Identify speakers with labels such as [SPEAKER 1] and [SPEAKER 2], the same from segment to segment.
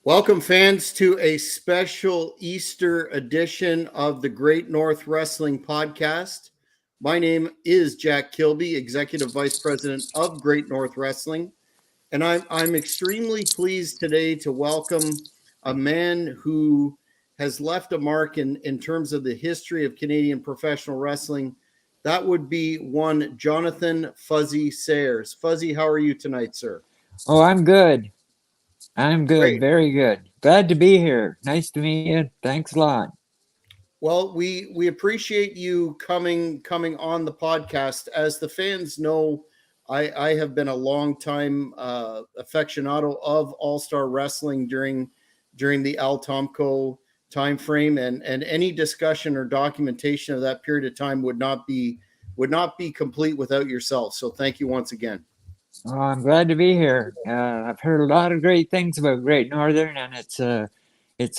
[SPEAKER 1] Welcome, fans, to a special Easter edition of the Great North Wrestling Podcast. My name is Jack Kilby, Executive Vice President of Great North Wrestling, and I'm extremely pleased today to welcome a man who has left a mark in terms of the history of Canadian professional wrestling. That would be one Johnathon Fuzzy Sayers. Fuzzy, how are you tonight, sir?
[SPEAKER 2] Oh, I'm good. I'm good.
[SPEAKER 1] Great.
[SPEAKER 2] Very good. Glad to be here. Nice to meet you. Thanks a lot.
[SPEAKER 1] Well, we appreciate you coming on the podcast. As the fans know, I have been a long time aficionado of All Star Wrestling during the Al Tomko time frame, and any discussion or documentation of that period of time would not be complete without yourself. So thank you once again.
[SPEAKER 2] Oh, I'm glad to be here. I've heard a lot of great things about Great Northern, and it's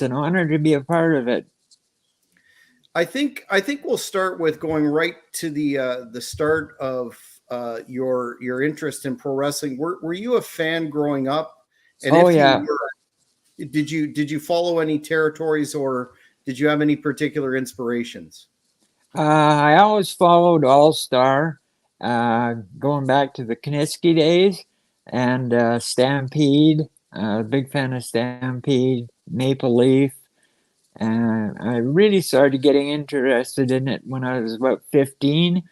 [SPEAKER 2] an honor to be a part of it.
[SPEAKER 1] I think we'll start with going right to the start of your interest in pro wrestling. Were you a fan growing up? And
[SPEAKER 2] Oh
[SPEAKER 1] if you
[SPEAKER 2] yeah.
[SPEAKER 1] were, did you follow any territories, or did you have any particular inspirations?
[SPEAKER 2] I always followed All Star, going back to the Kiniski days, and Stampede. Big fan of Stampede, Maple Leaf. I really started getting interested in it when I was about 15.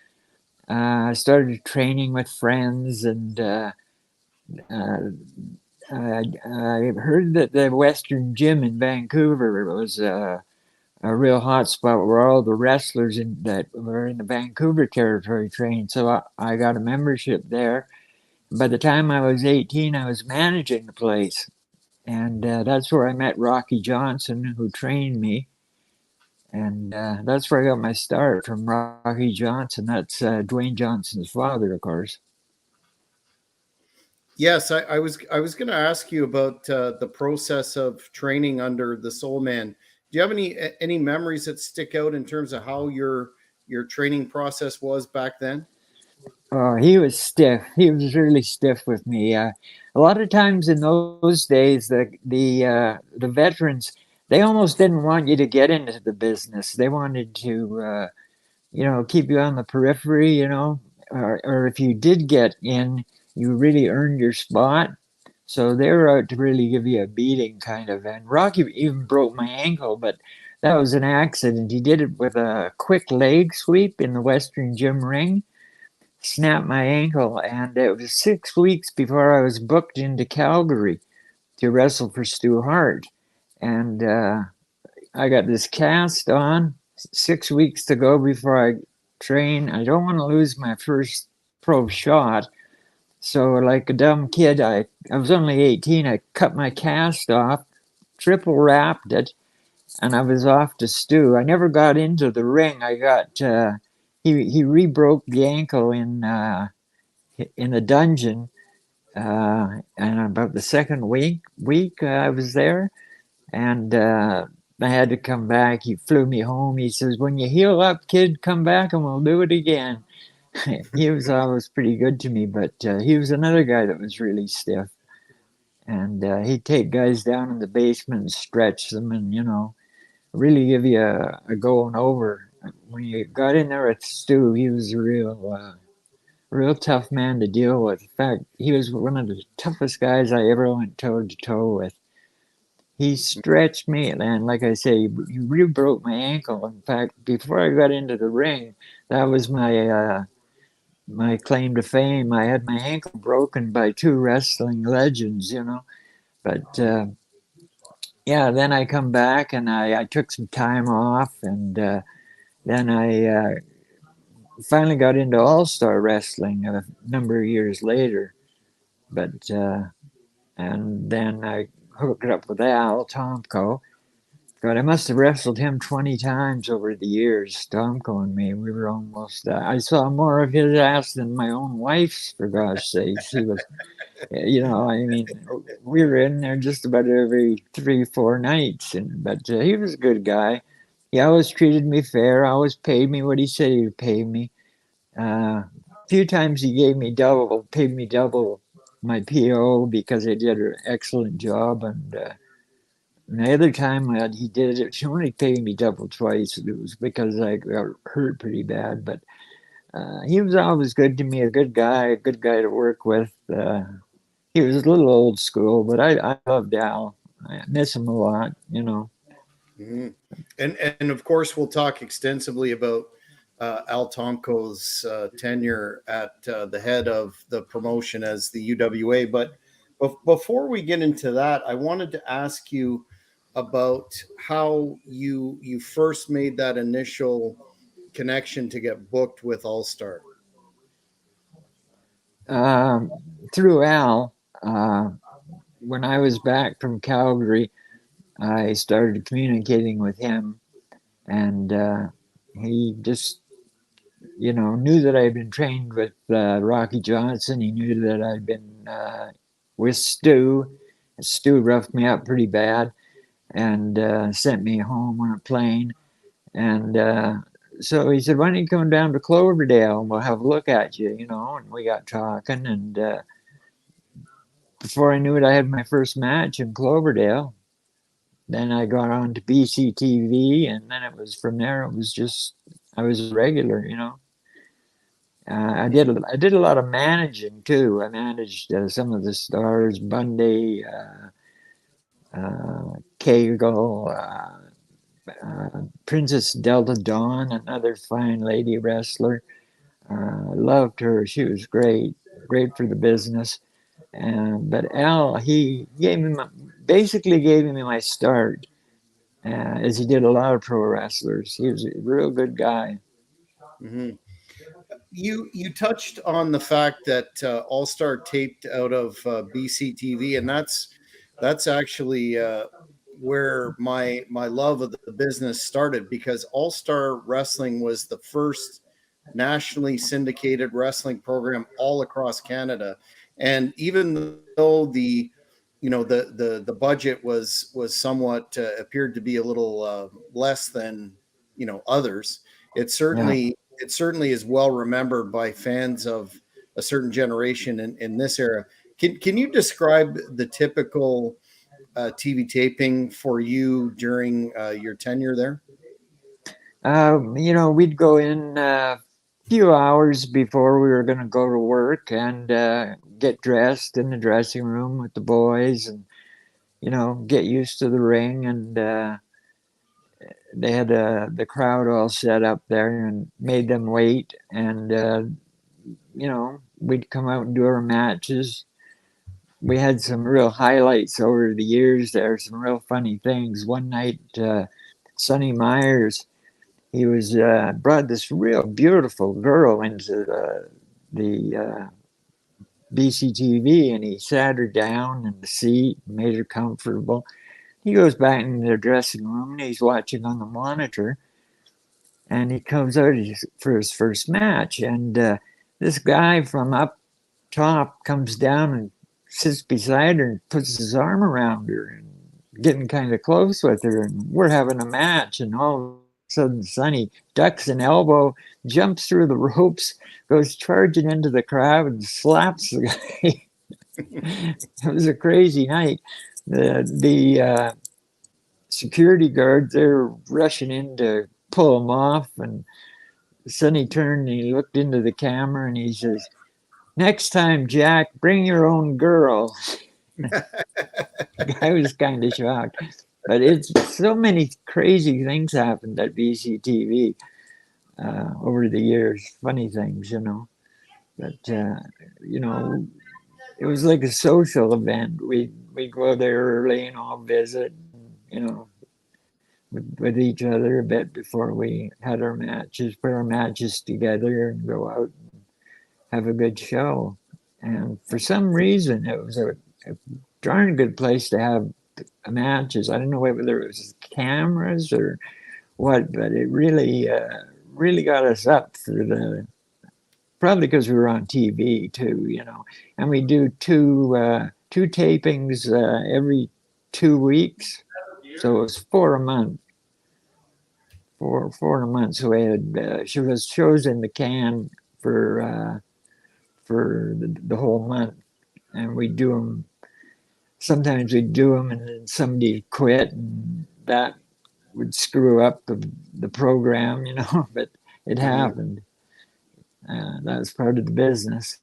[SPEAKER 2] I started training with friends, and uh, I heard that the Western Gym in Vancouver was a real hot spot where all the wrestlers that were in the Vancouver territory trained. So I got a membership there. By the time I was 18, I was managing the place. And that's where I met Rocky Johnson, who trained me. And that's where I got my start, from Rocky Johnson. That's Dwayne Johnson's father, of course.
[SPEAKER 1] Yes, I was going to ask you about the process of training under the Soul Man. Do you have any memories that stick out in terms of how your training process was back then?
[SPEAKER 2] Oh, he was stiff. He was really stiff with me. A lot of times in those days, the veterans, they almost didn't want you to get into the business. They wanted to, keep you on the periphery. Or if you did get in, you really earned your spot. So they were out to really give you a beating, kind of. And Rocky even broke my ankle, but that was an accident. He did it with a quick leg sweep in the Western Gym ring, snapped my ankle, and it was 6 weeks before I was booked into Calgary to wrestle for Stu Hart. And I got this cast on, 6 weeks to go before I train. I don't want to lose my first pro shot. So, like a dumb kid, I was only 18. I cut my cast off, triple wrapped it, and I was off to Stu. I never got into the ring. I got he re-broke the ankle in a dungeon, and about the second week I was there, and I had to come back. He flew me home. He says, "When you heal up, kid, come back and we'll do it again." He was always pretty good to me, but he was another guy that was really stiff, and he'd take guys down in the basement and stretch them, and really give you a going over. When you got in there with Stu, he was a real tough man to deal with. In fact, he was one of the toughest guys I ever went toe to toe with. He stretched me, and like I say, he really broke my ankle. In fact, before I got into the ring, that was my claim to fame. I had my ankle broken by two wrestling legends. But yeah, then I come back and I took some time off, and then I finally got into All Star Wrestling a number of years later. But and then I hooked up with Al Tomko. God, I must have wrestled him 20 times over the years, Tomko and me. We were almost, I saw more of his ass than my own wife's, for gosh sakes. He was, I mean, we were in there just about every 3, 4 nights. But he was a good guy. He always treated me fair, always paid me what he said he would pay me. A few times he paid me double my PO because I did an excellent job. And And the other time that he did it, she only paid me double twice. It was because I got hurt pretty bad, but he was always good to me, a good guy to work with. He was a little old school, but I loved Al. I miss him a lot, you know.
[SPEAKER 1] Mhm. And of course, we'll talk extensively about Al Tomko's tenure at the head of the promotion as the UWA. But before we get into that, I wanted to ask you about how you first made that initial connection to get booked with All Star.
[SPEAKER 2] Um, Through Al, uh, when I was back from Calgary, I started communicating with him, and he just, you know, knew that I'd been trained with Rocky Johnson. He knew that I'd been with Stu. Stu roughed me up pretty bad and sent me home on a plane. And so he said, "Why don't you come down to Cloverdale and we'll have a look at you?" You know, and we got talking, and before I knew it, I had my first match in Cloverdale. Then I got on to BCTV, and then it was from there. It was just I was a regular, you know. I did a lot of managing too. I managed some of the stars, Bundy, Cagle, Princess Delta Dawn, another fine lady wrestler. Loved her. She was great, great for the business. But Al, he basically gave me my start, as he did a lot of pro wrestlers. He was a real good guy.
[SPEAKER 1] Mm-hmm. You touched on the fact that All Star taped out of BCTV, and that's actually where my love of the business started, because All Star Wrestling was the first nationally syndicated wrestling program all across Canada, and even though the budget was somewhat appeared to be a little less than others, it
[SPEAKER 2] Yeah.
[SPEAKER 1] certainly it certainly is well remembered by fans of a certain generation in this era. Can you describe the typical TV taping for you during your tenure there?
[SPEAKER 2] You know, we'd go in a few hours before we were going to go to work and get dressed in the dressing room with the boys and, you know, get used to the ring. And they had the crowd all set up there and made them wait. And, you know, we'd come out and do our matches. We had some real highlights over the years there, some real funny things. One night, Sonny Myers, he was brought this real beautiful girl into the BCTV, and he sat her down in the seat, made her comfortable. He goes back in their dressing room and he's watching on the monitor, and he comes out for his first match, and this guy from up top comes down and sits beside her and puts his arm around her and getting kind of close with her, and we're having a match, and all of a sudden Sonny ducks an elbow, jumps through the ropes, goes charging into the crowd and slaps the guy. It was a crazy night. The security guards, they're rushing in to pull him off, and Sonny turned and he looked into the camera and he says, "Next time, Jack, bring your own girl." I was kind of shocked. But it's so many crazy things happened at BCTV over the years. Funny things, you know. But you know, it was like a social event. We go there early and all visit, you know, with each other a bit before we had our matches, put our matches together, and go out and have a good show. And for some reason, it was a darn good place to have matches. I don't know whether it was cameras or what, but it really got us up for the, probably because we were on TV too, you know. And we do two tapings every 2 weeks, so it was four a month. Four a month. So we had shows in the can for the whole month, and we do them sometimes we'd do them and then somebody quit, and that would screw up the program, but it happened. That was part of the business.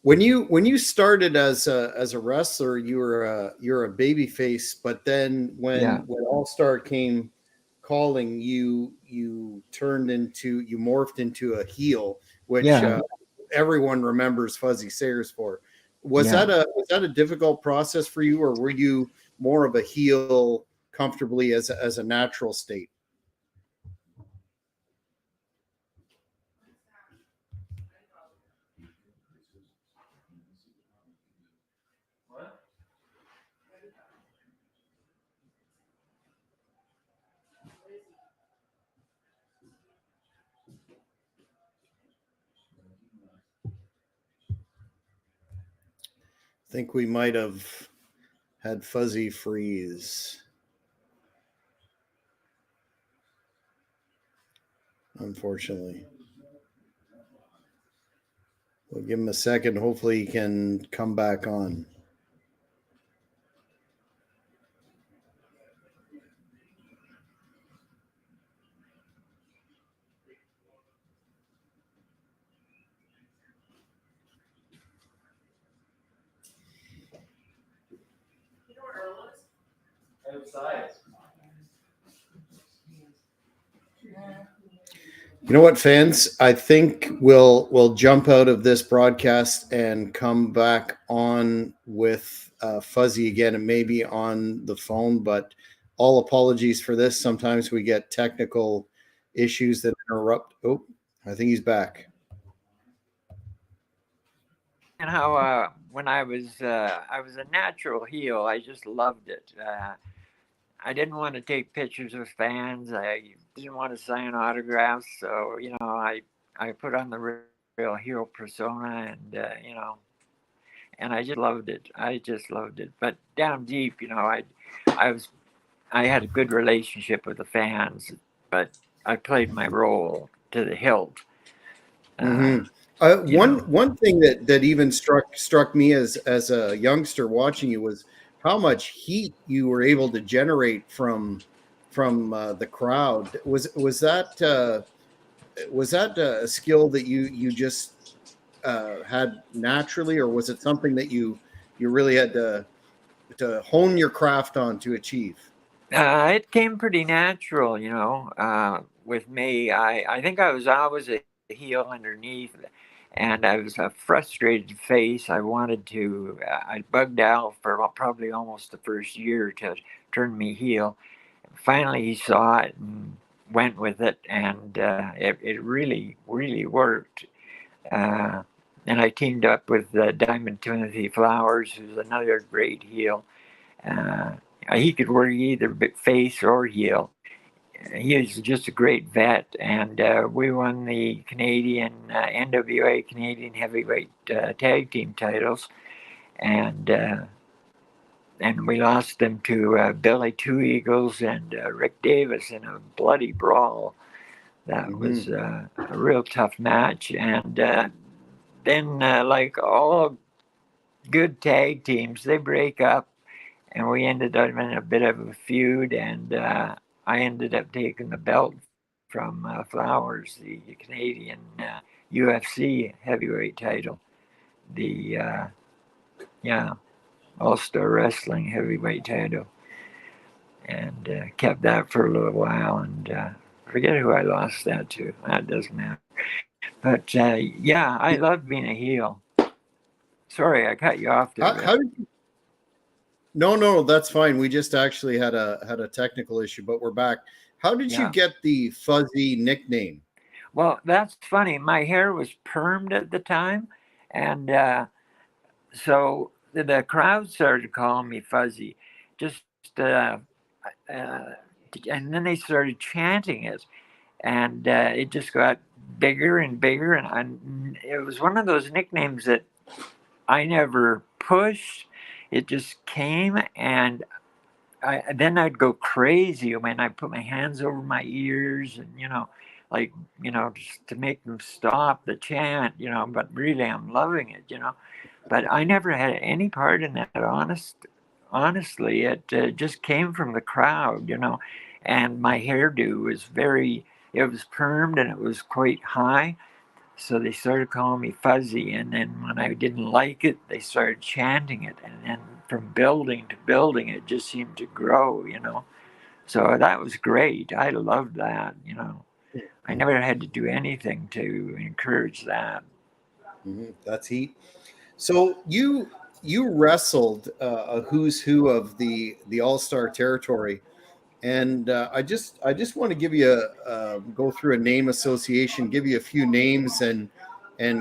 [SPEAKER 1] When you started as a wrestler, you're a baby face, but then when All Star came calling, you morphed into a heel, which everyone remembers Fuzzy Sayers for. Was that a difficult process for you, or were you more of a heel comfortably as a natural state? I think we might have had Fuzzy freeze. Unfortunately. We'll give him a second. Hopefully he can come back on. Outside. You know what, fans? I think we'll jump out of this broadcast and come back on with Fuzzy again, and maybe on the phone. But all apologies for this. Sometimes we get technical issues that interrupt. Oh, I think he's back.
[SPEAKER 2] And how when I was a natural heel, I just loved it. I didn't want to take pictures with fans. I didn't want to sign autographs. So I put on the real heel persona, and I just loved it. I just loved it. But down deep, I had a good relationship with the fans, but I played my role to the hilt.
[SPEAKER 1] One thing that even struck me as a youngster watching you was how much heat you were able to generate from the crowd. Was that a skill that you just had naturally, or was it something that you really had to hone your craft on to achieve?
[SPEAKER 2] It came pretty natural, with me. I think I was always a heel underneath, and I was a frustrated face. I bugged Al for probably almost the first year to turn me heel. Finally, he saw it and went with it, and it really, really worked. Uh, and I teamed up with Diamond Timothy Flowers, who's another great heel. Uh, he could work either face or heel. He is just a great vet, and we won the Canadian NWA Canadian Heavyweight Tag Team titles, and we lost them to Billy Two Eagles and Rick Davis in a bloody brawl. That was a real tough match, and then like all good tag teams, they break up, and we ended up in a bit of a feud, and I ended up taking the belt from Flowers, the Canadian UFC heavyweight title, the All-Star Wrestling heavyweight title, and kept that for a little while, and forget who I lost that to. That doesn't matter. But I love being a heel. Sorry, I cut you off there.
[SPEAKER 1] How did you? No, that's fine. We just actually had a technical issue, but we're back. How did you get the Fuzzy nickname?
[SPEAKER 2] Well, that's funny. My hair was permed at the time, and so the crowd started calling me Fuzzy. Just and then they started chanting it, and it just got bigger and bigger, and it was one of those nicknames that I never pushed. It just came, and then I'd go crazy when I put my hands over my ears, and just to make them stop the chant, but really I'm loving it. but I never had any part in that. Honestly, it just came from the crowd, And my hairdo was it was permed and it was quite high. So they started calling me Fuzzy. And then when I didn't like it, they started chanting it. And then from building to building, it just seemed to grow. So that was great. I loved that. I never had to do anything to encourage that.
[SPEAKER 1] That's heat. So you wrestled a who's who of the All Star territory, and I just want to give you go through a name association, give you a few names, and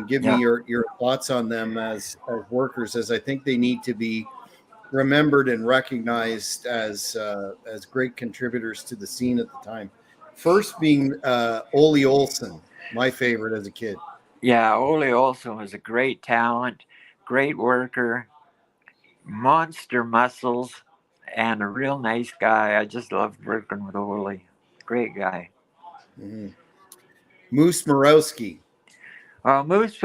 [SPEAKER 1] give me
[SPEAKER 2] Yeah.
[SPEAKER 1] your thoughts on them as workers, as I think they need to be remembered and recognized as great contributors to the scene at the time. First being Ole Olson, my favorite as a kid.
[SPEAKER 2] Yeah, Ole also was a great talent, great worker, monster muscles, and a real nice guy. I just loved working with Ole. Great guy.
[SPEAKER 1] Mhm. Moose Morowski.
[SPEAKER 2] Moose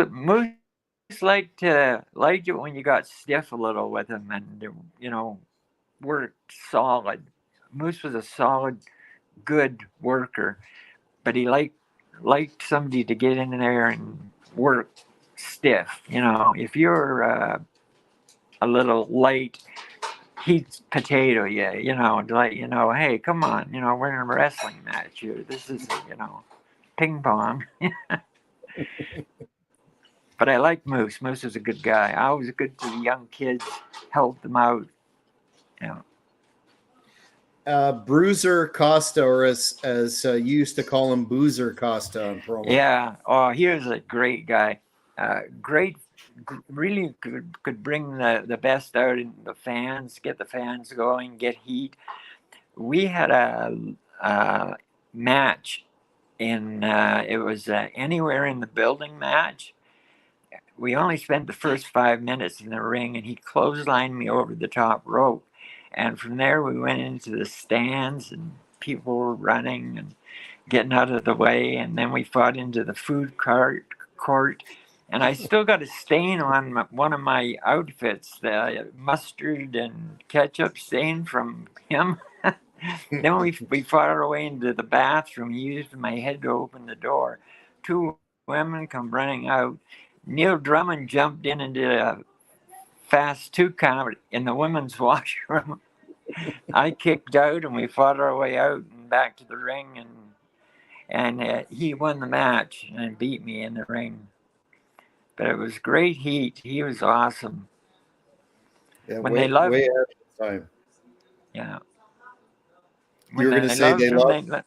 [SPEAKER 2] liked it when you got stiff a little with him and worked solid. Moose was a solid, good worker, but he liked somebody to get in there and work stiff. If you're a little light, he'd potato you. To let you know, hey, come on, we're in a wrestling match here. This isn't ping pong. But I like Moose. Moose is a good guy. I was good to the young kids, helped them out. Yeah.
[SPEAKER 1] Bruiser Costa, or as you used to call him, Boozer Costa on promo.
[SPEAKER 2] Yeah. Oh, he was a great guy. Great. Really could bring the best out in the fans, get the fans going, get heat. We had a match it was anywhere in the building match. We only spent the first 5 minutes in the ring, and he clotheslined me over the top rope. And from there, we went into the stands, and people were running and getting out of the way. And then we fought into the court. And I still got a stain on one of my outfits, the mustard and ketchup stain from him. Then we fought our way into the bathroom. He used my head to open the door. Two women come running out. Neil Drummond jumped in and did a fast 2 count in the women's washroom. I kicked out and we fought our way out and back to the ring, and he won the match and beat me in the ring. But it was great heat. He was awesome.
[SPEAKER 1] Yeah,
[SPEAKER 2] When they
[SPEAKER 1] way
[SPEAKER 2] loved,
[SPEAKER 1] ahead of time.
[SPEAKER 2] yeah.
[SPEAKER 1] You
[SPEAKER 2] When
[SPEAKER 1] were going to
[SPEAKER 2] they
[SPEAKER 1] say they
[SPEAKER 2] loved him,
[SPEAKER 1] love.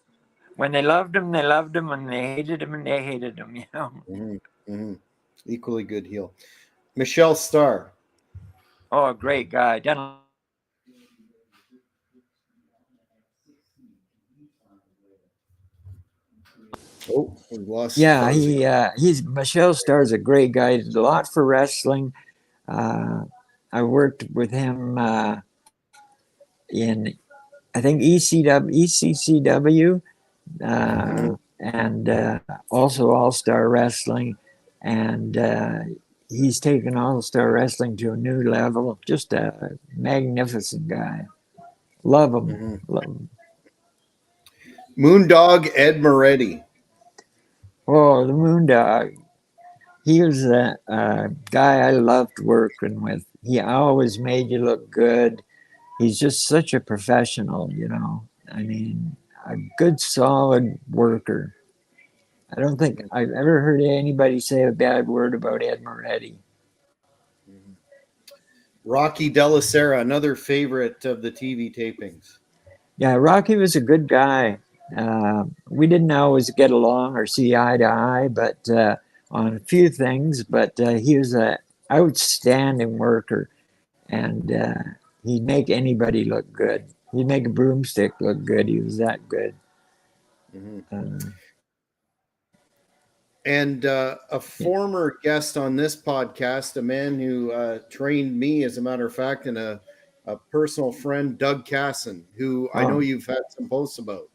[SPEAKER 2] when they loved him, they loved him. When they hated him, they hated him.
[SPEAKER 1] Equally good heel. Michelle Starr.
[SPEAKER 2] Oh, great guy. Done.
[SPEAKER 1] Oh, we lost
[SPEAKER 2] Yeah,
[SPEAKER 1] Fuzzy.
[SPEAKER 2] he's Michelle Starr's a great guy. Did a lot for wrestling. I worked with him in I think ECCW, and also All Star Wrestling, and he's taken All Star Wrestling to a new level. Just a magnificent guy. Love him. Love him.
[SPEAKER 1] Moondog Ed Moretti.
[SPEAKER 2] Oh, the Moondog. He was a guy I loved working with. He always made you look good. He's just such a professional. I mean, a good, solid worker. I don't think I've ever heard anybody say a bad word about Ed Moretti.
[SPEAKER 1] Rocky Della Sera, another favorite of the TV tapings.
[SPEAKER 2] Yeah, Rocky was a good guy. We didn't always get along or see eye to eye, but on a few things. But he was an outstanding worker, and he'd make anybody look good. He'd make a broomstick look good. He was that good.
[SPEAKER 1] And a former guest on this podcast, a man who trained me, as a matter of fact, and a personal friend, Doug Casson, who I know you've had some posts about.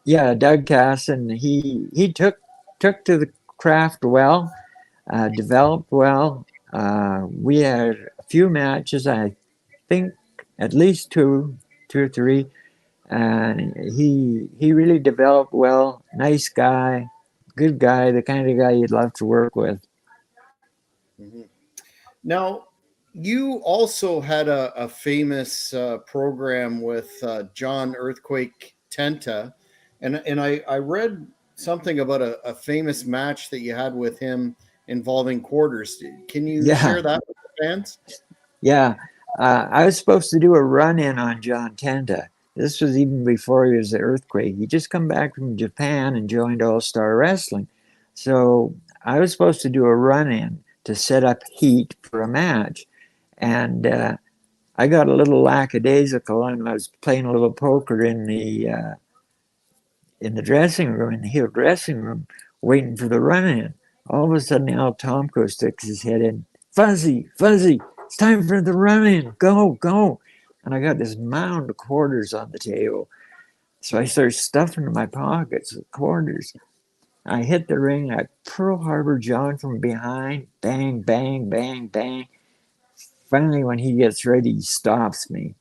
[SPEAKER 2] Yeah, Doug Casson. He took to the craft well, developed well, We had a few matches, I think at least two or three, and he really developed well. Nice guy, good guy, the kind of guy you'd love to work with.
[SPEAKER 1] Mhm. Now, you also had a famous program with John Earthquake Tenta, and I read something about a famous match that you had with him involving quarters. Can you
[SPEAKER 2] Yeah,
[SPEAKER 1] share that with the fans?
[SPEAKER 2] yeah. I was supposed to do a run in on John Tenta. This was even before he was the earthquake. He just come back from Japan and joined All Star Wrestling. So I was supposed to do a run in to set up heat for a match. And I got a little lackadaisical and I was playing a little poker in the dressing room, in the heel dressing room, waiting for the run in. All of a sudden, Al Tomko sticks his head in. Fuzzy, Fuzzy, it's time for the run in. Go, go. And I got this mound of quarters on the table. So I started stuffing my pockets with quarters. I hit the ring. I Pearl Harbor John from behind. Bang, bang, bang, bang. Finally, when he gets ready, he stops me,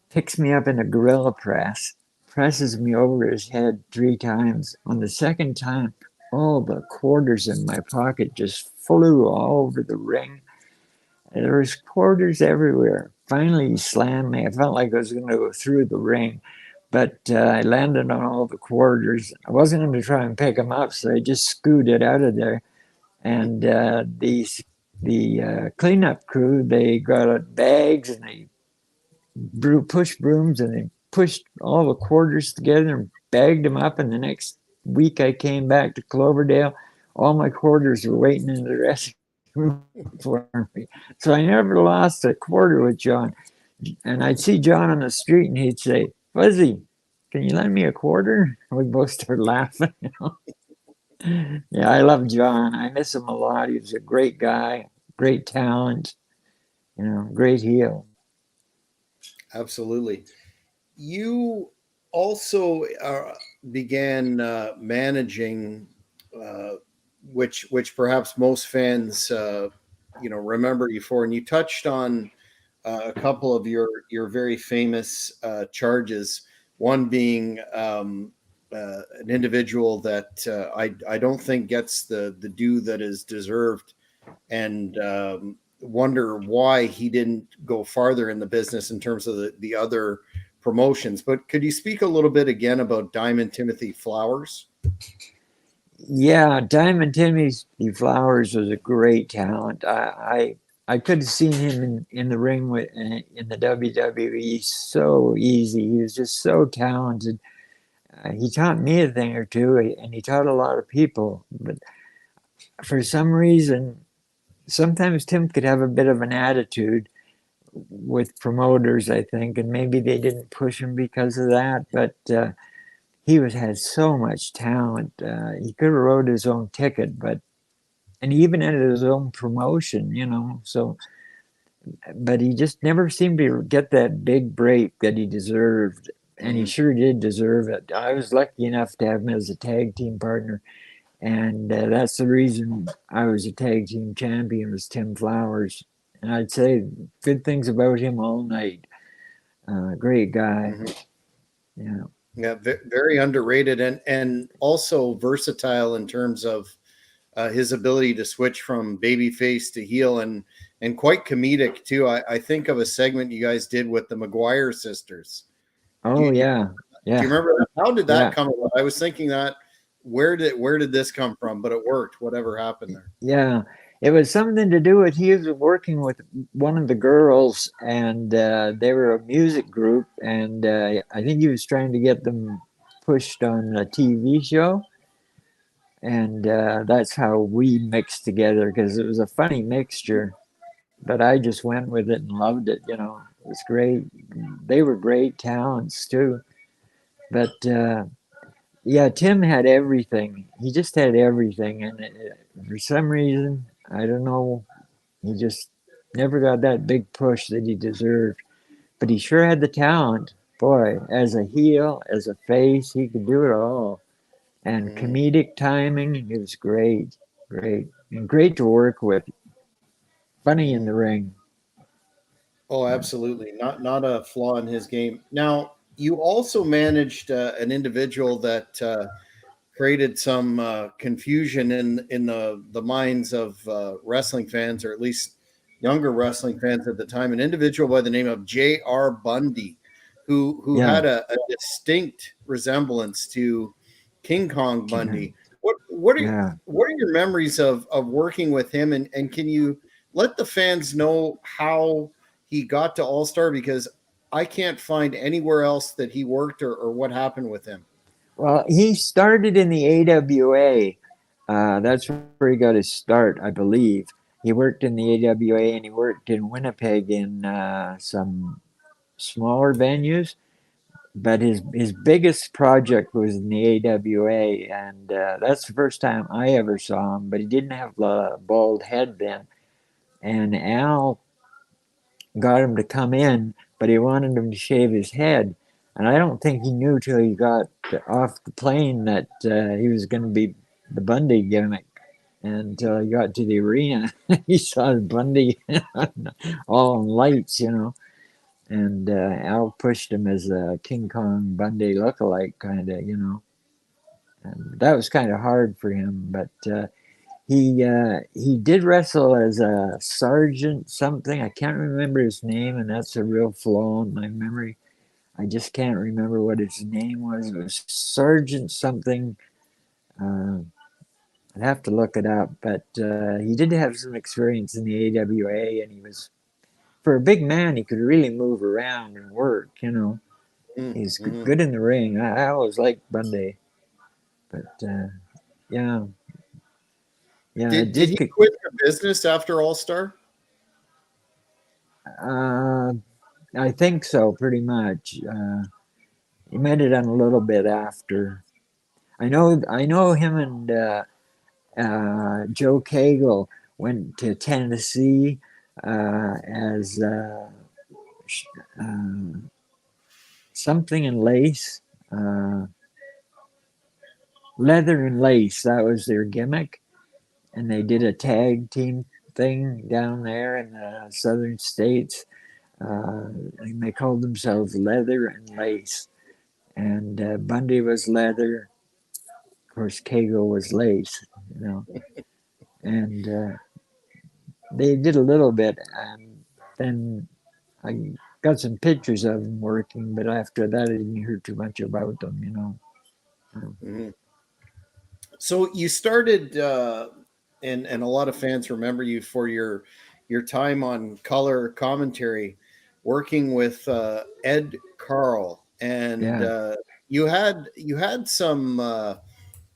[SPEAKER 2] picks me up in a gorilla press, presses me over his head 3 times. On the second time, all the quarters in my pocket just flew all over the ring. And there was quarters everywhere. Finally, he slammed me. I felt like I was going to go through the ring, but I landed on all the quarters. I wasn't going to try and pick them up, so I just scooted out of there. And the cleanup crew, they got bags and they push brooms and they pushed all the quarters together and bagged them up. And the next week I came back to Cloverdale, all my quarters were waiting in the dressing room for me. So I never lost a quarter with John. And I'd see John on the street and he'd say, Fuzzy, can you lend me a quarter? We both started laughing. Yeah, I love John. I miss him a lot. He was a great guy, great talent, great heel.
[SPEAKER 1] Absolutely. You also began managing, uh, which perhaps most fans remember you for, and you touched on a couple of your very famous charges. One being an individual that I don't think gets the due that is deserved, and wonder why he didn't go farther in the business in terms of the other promotions. But could you speak a little bit again about Diamond Timothy Flowers?
[SPEAKER 2] Yeah, Diamond Timothy Flowers was a great talent. I could have seen him in the ring in the WWE so easy. He was just so talented. He taught me a thing or two, and he taught a lot of people. But for some reason, sometimes Tim could have a bit of an attitude with promoters, I think, and maybe they didn't push him because of that. But he had so much talent. He could have wrote his own ticket, and he even had his own promotion. So, but he just never seemed to get that big break that he deserved, and he
[SPEAKER 1] Mm-hmm.
[SPEAKER 2] sure did deserve it. I was lucky enough to have him as a tag team partner, and that's the reason I was a tag team champion was Tim Flowers, and I'd say good things about him all night. Great guy,
[SPEAKER 1] Mm-hmm.
[SPEAKER 2] yeah.
[SPEAKER 1] Yeah, very underrated, and also versatile in terms of his ability to switch from babyface to heel, and quite comedic too. I think of a segment you guys did with the McGuire sisters. Do
[SPEAKER 2] Oh
[SPEAKER 1] you,
[SPEAKER 2] yeah,
[SPEAKER 1] do you
[SPEAKER 2] yeah,
[SPEAKER 1] remember that? How did that
[SPEAKER 2] yeah.
[SPEAKER 1] come about? I was thinking that where did this come from? But it worked. Whatever happened there.
[SPEAKER 2] Yeah, it was something to do with he was working with one of the girls, and they were a music group, and I think he was trying to get them pushed on a TV show, and that's how we mixed together because it was a funny mixture. But I just went with it and loved it. It was great. They were great talents too, but. Yeah, Tim had everything. He just had everything, and for some reason, I don't know, he just never got that big push that he deserved. But he sure had the talent. Boy, as a heel, as a face, he could do it all. And
[SPEAKER 1] Mhm.
[SPEAKER 2] comedic timing, he was great, great, and great to work with. funny in the ring.
[SPEAKER 1] Oh, absolutely. Not a flaw in his game. Now, you also managed an individual that created some confusion in the minds of wrestling fans, or at least younger wrestling fans at the time. An individual by the name of J.R. Bundy, who
[SPEAKER 2] Yeah,
[SPEAKER 1] had a distinct resemblance to King Kong Bundy. What are
[SPEAKER 2] yeah.
[SPEAKER 1] what are your memories of working with him, and can you let the fans know how he got to All Star? Because I can't find anywhere else that he worked, or what happened with him.
[SPEAKER 2] Well, he started in the AWA. That's where he got his start, I believe. He worked in the AWA and he worked in Winnipeg in some smaller venues. But his biggest project was in the AWA, and that's the first time I ever saw him. But he didn't have a bald head then, and Al got him to come in, but he wanted him to shave his head. And I don't think he knew till he got off the plane that he was going to be the Bundy gimmick. And until he got to the arena, he saw Bundy all in lights, you know. And Al pushed him as a King Kong Bundy lookalike, kind of, you know. And that was kind of hard for him, but he did wrestle as a sergeant something. I can't remember his name, and that's a real flaw in my memory. I just can't remember what his name was. It was Sergeant something. Uh, I'd have to look it up, but he did have some experience in the AWA, and he was for a big man. He could really move around and work. You know, he's
[SPEAKER 1] Mm-hmm.
[SPEAKER 2] good in the ring. I always liked Bundy, but yeah, yeah, it
[SPEAKER 1] Did
[SPEAKER 2] did.
[SPEAKER 1] he quit the business after All Star?
[SPEAKER 2] Uh, I think so, pretty much. He might have done a little bit after. I know him and Joe Cagle went to Tennessee as uh, something in lace, uh, leather and lace. That was their gimmick, and they did a tag team thing down there in the southern states. And they called themselves Leather and Lace, and Bundy was leather. Of course, Cagle was lace, you know, and they did a little bit, and then I got some pictures of them working, but after that, I didn't hear too much about them, you know.
[SPEAKER 1] Mm-hmm. So you started, and a lot of fans remember you for your time on color commentary, working with Ed Carl, and
[SPEAKER 2] Yeah,
[SPEAKER 1] you had some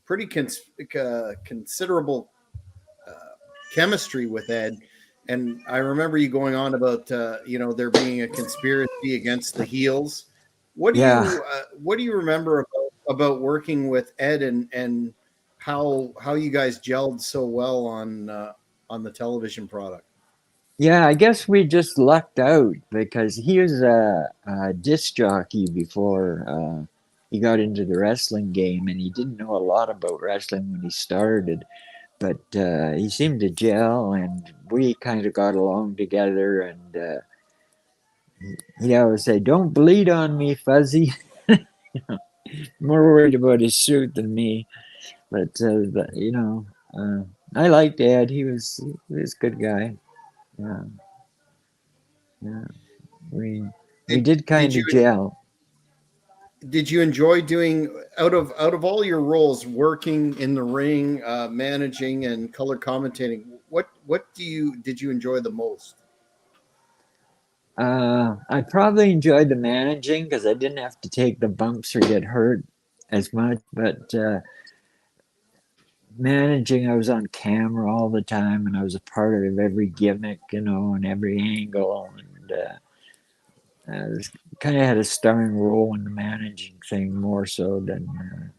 [SPEAKER 1] pretty considerable uh, chemistry with Ed. And I remember you going on about there being a conspiracy against the heels.
[SPEAKER 2] yeah,
[SPEAKER 1] What do you remember about working with Ed, and how you guys gelled so well on the television product?
[SPEAKER 2] yeah. I guess we just lucked out because he was a disc jockey before he got into the wrestling game, and he didn't know a lot about wrestling when he started. But he seemed to gel, and we kind of got along together. And he always say, "Don't bleed on me, Fuzzy." More worried about his suit than me. But I liked Ed. He was a good guy. Yeah, yeah. We we
[SPEAKER 1] Did,
[SPEAKER 2] did
[SPEAKER 1] did
[SPEAKER 2] kind
[SPEAKER 1] you
[SPEAKER 2] of gel.
[SPEAKER 1] did you enjoy doing out of all your roles, working in the ring, managing, and color commentating? What did you enjoy the most?
[SPEAKER 2] I probably enjoyed the managing because I didn't have to take the bumps or get hurt as much. But managing, I was on camera all the time, and I was a part of every gimmick, you know, and every angle, and I was, kind of had a starring role in the managing thing more so than.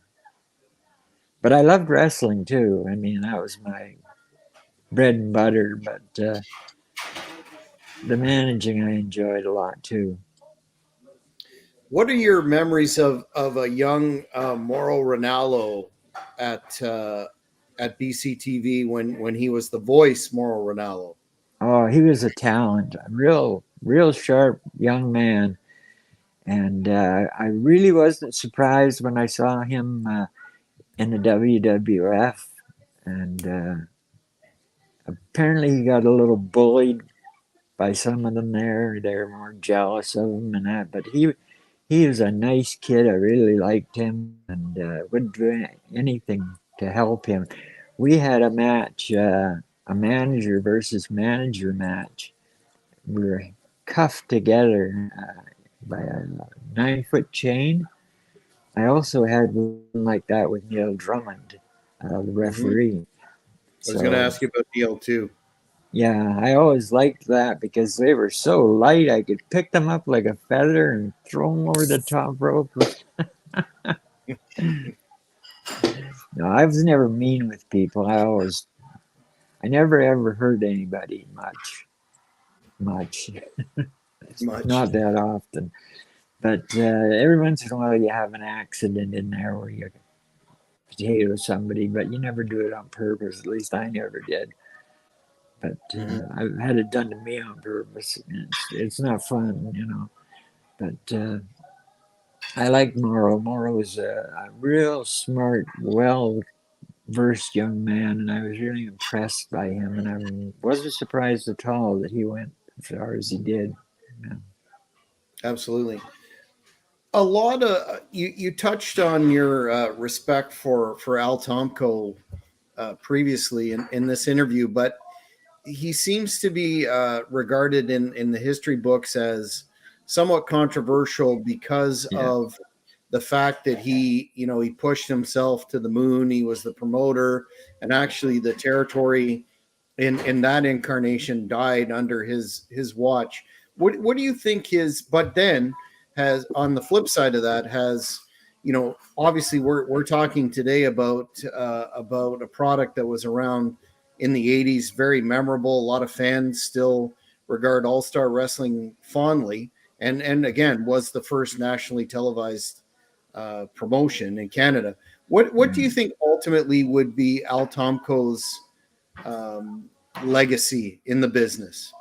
[SPEAKER 2] But I loved wrestling too. I mean, that was my bread and butter. But the managing I enjoyed a lot too.
[SPEAKER 1] What are your memories of a young Mauro Ranallo at BCTV when he was the voice Mauro Ranallo?
[SPEAKER 2] Oh, he was a talent, a real sharp young man. And I really wasn't surprised when I saw him in the WWF. And apparently he got a little bullied by some of them there. They were more jealous of him and that. But he was a nice kid. I really liked him and would do anything to help him. We had a match, a manager versus manager match. We were cuffed together by a 9-foot chain. I also had one like that with Neil Drummond, the
[SPEAKER 1] Mhm.
[SPEAKER 2] referee.
[SPEAKER 1] I was going to
[SPEAKER 2] So
[SPEAKER 1] ask you about Neil too.
[SPEAKER 2] yeah, I always liked that because they were so light. I could pick them up like a feather and throw them over the top rope. No, I was never mean with people. I never ever hurt anybody much,
[SPEAKER 1] Much.
[SPEAKER 2] not that often. But every once in a while, you have an accident in there where you potato somebody, but you never do it on purpose. At least I never did. But
[SPEAKER 1] Mhm.
[SPEAKER 2] I've had it done to me on purpose. It's not fun, you know. But I like Morrow. Morrow was a real smart, well versed young man, and I was really impressed by him. And I wasn't surprised at all that he went as far as he did. Yeah.
[SPEAKER 1] Absolutely. A lot of you touched on your respect for Al Tomko previously in this interview, but he seems to be regarded in the history books as somewhat controversial because
[SPEAKER 2] Yeah.
[SPEAKER 1] of the fact that he pushed himself to the moon. He was the promoter, and actually the territory in that incarnation died under his watch. What do you think his? But then has on the flip side of that has obviously we're talking today about a product that was around in the 80s, very memorable. A lot of fans still regard All Star Wrestling fondly, and again was the first nationally televised promotion in Canada. What do you
[SPEAKER 2] Mm.
[SPEAKER 1] think ultimately would be Al Tomko's um, legacy in the business?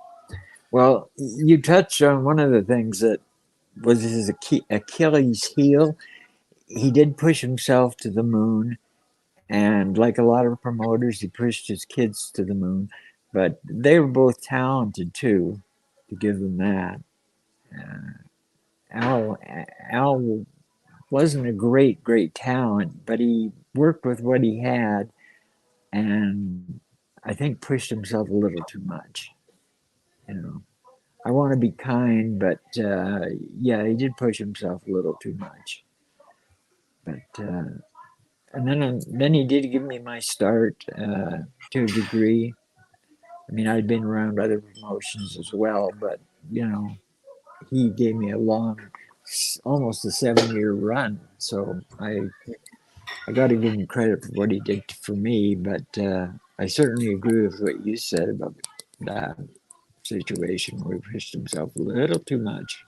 [SPEAKER 2] Well, you touched on one of the things that was his Achilles heel. He did push himself to the moon, and like a lot of promoters, he pushed his kids to the moon. But they were both talented too, to give them that. Uh, Al Al wasn't a great talent, but he worked with what he had, and I think pushed himself a little too much. You know, I want to be kind, but yeah, he did push himself a little too much. But and then he did give me my start to a degree. I mean, I'd been around other promotions as well, but you know, he gave me a long, almost a 7-year run. So I got to give him credit for what he did for me. But I certainly agree with what you said about that situation where he pushed himself a little too much.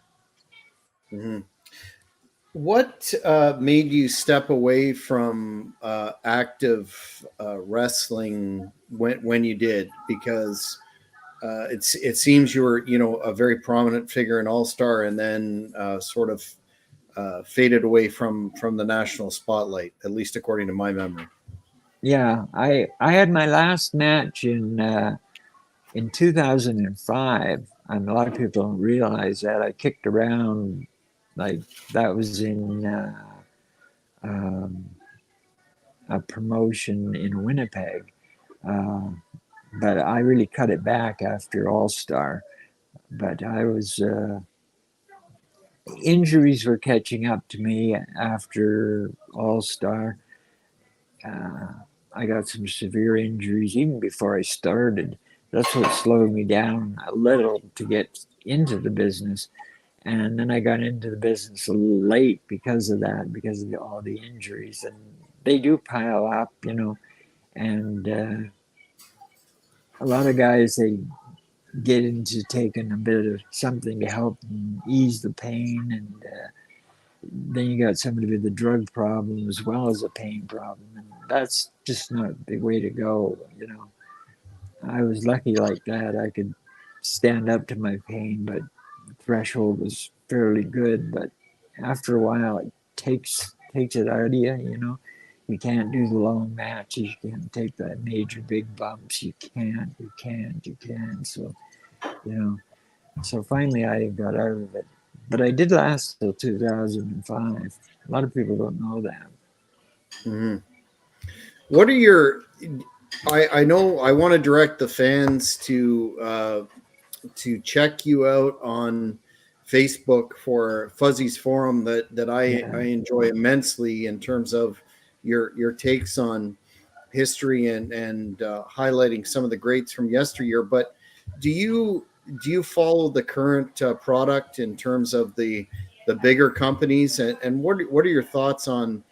[SPEAKER 1] Mhm. What made you step away from active wrestling when you did? Because it seems you were a very prominent figure in All Star, and then sort of faded away from the national spotlight, at least according to my memory.
[SPEAKER 2] Yeah, I had my last match in 2005, and a lot of people don't realize that I kicked around like that was in um, a promotion in Winnipeg, uh, but I really cut it back after All Star. But I was injuries were catching up to me after All Star. Uh, I got some severe injuries even before I started. That's what slowed me down a little to get into the business. And then I got into the business a little late because of that, because of all the injuries. And they do pile up, you know. And a lot of guys, they get into taking a bit of something to help them ease the pain. And then you got somebody with a drug problem as well as a pain problem. And that's just not the way to go, you know. I was lucky like that. I could stand up to my pain, but threshold was fairly good. But after a while, it takes it out of you. You know, you can't do the long matches. You can't take the major big bumps. You can't. So, you know, so finally I got out of it. But I did last till 2005. A lot of people don't know that.
[SPEAKER 1] Mm-hmm. What are your? I know I want to direct the fans to check you out on Facebook for Fuzzy's Forum that I enjoy immensely in terms of your takes on history and highlighting some of the greats from yesteryear. But do you follow the current product in terms of the bigger companies and what are your thoughts on?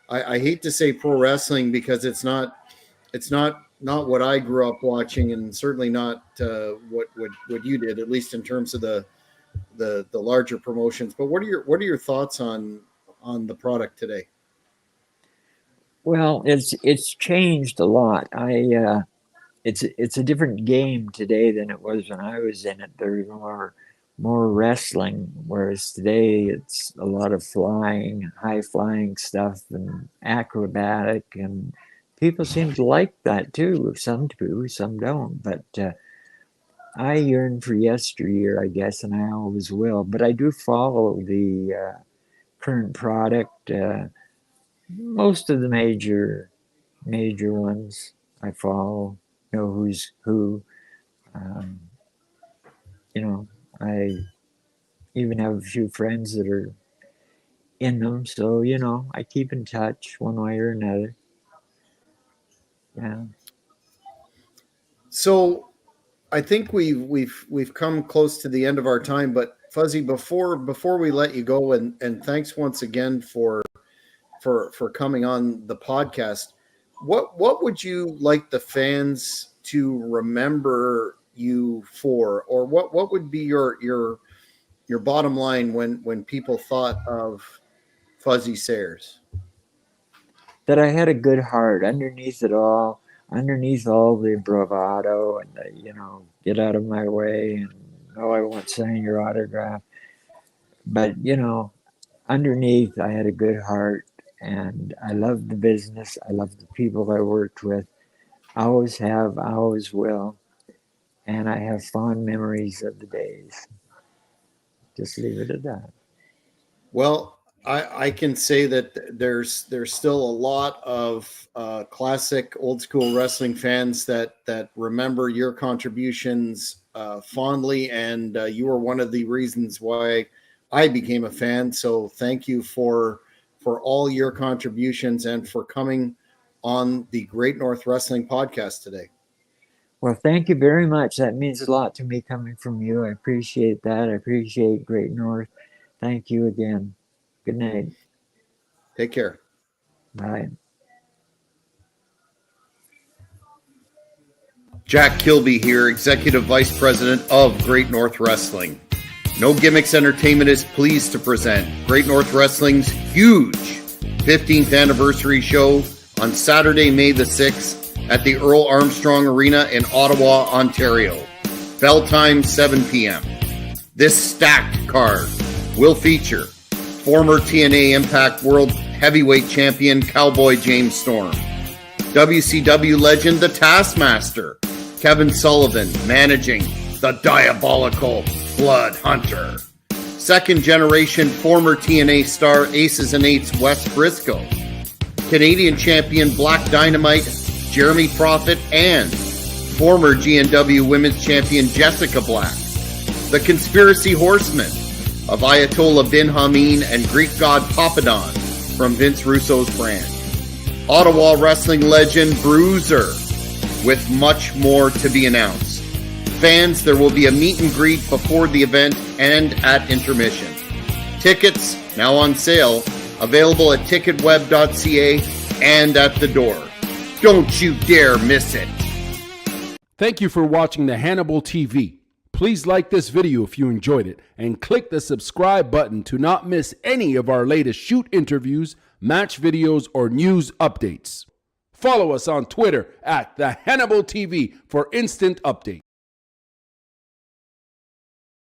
[SPEAKER 1] I hate to say pro wrestling because it's not what I grew up watching, and certainly not what you did, at least in terms of the larger promotions. But what are your thoughts on the product today?
[SPEAKER 2] Well, it's changed a lot. It's a different game today than it was when I was in it. There's more wrestling, whereas today it's a lot of flying, high flying stuff and acrobatic, and people seem to like that too. Some do, some don't. But I yearn for yesteryear, I guess, and I always will. But I do follow the current product. Most of the major ones I follow. Know who's who. Um, you know, I even have a few friends that are in them, so you know, I keep in touch one way or another. Yeah.
[SPEAKER 1] So I think we've come close to the end of our time, but Fuzzy, before we let you go, and thanks once again for coming on the podcast. What would you like the fans to remember you for, or what would be your bottom line when people thought of Fuzzy Sayers?
[SPEAKER 2] That I had a good heart underneath it all, underneath all the bravado and the, you know, get out of my way and oh, I won't sign your autograph. But you know, underneath, I had a good heart, and I loved the business. I loved the people I worked with. I always have, I always will, and I have fond memories of the days. Just leave it at that.
[SPEAKER 1] Well, I can say that there's still a lot of classic old school wrestling fans that remember your contributions fondly, and you were one of the reasons why I became a fan. So thank you for all your contributions and for coming on the Great North Wrestling Podcast today.
[SPEAKER 2] Well, thank you very much. That means a lot to me coming from you. I appreciate that. I appreciate Great North. Thank you again. Good night.
[SPEAKER 1] Take care.
[SPEAKER 2] Bye.
[SPEAKER 1] Jack Kilby here, Executive Vice President of Great North Wrestling. No Gimmicks Entertainment is pleased to present Great North Wrestling's huge 15th anniversary show on Saturday, May the 6th at the Earl Armstrong Arena in Ottawa, Ontario. Bell time 7 p.m. This stacked card will feature former TNA Impact World Heavyweight Champion Cowboy James Storm, WCW legend The Taskmaster, Kevin Sullivan managing the diabolical Blood Hunter, second generation former TNA star Aces and Eights Wes Briscoe, Canadian champion Black Dynamite Jeremy Prophet, and former GNW Women's Champion Jessica Black, the Conspiracy Horsemen of Ayatollah Bin Hameen and Greek god Papadon from Vince Russo's brand, Ottawa wrestling legend Bruiser, with much more to be announced. Fans, there will be a meet and greet before the event and at intermission. Tickets now on sale, available at ticketweb.ca and at the door. Don't you dare miss it.
[SPEAKER 3] Thank you for watching the Hannibal TV. Please like this video if you enjoyed it and click the subscribe button to not miss any of our latest shoot interviews, match videos, or news updates. Follow us on Twitter at the Hannibal TV for instant updates.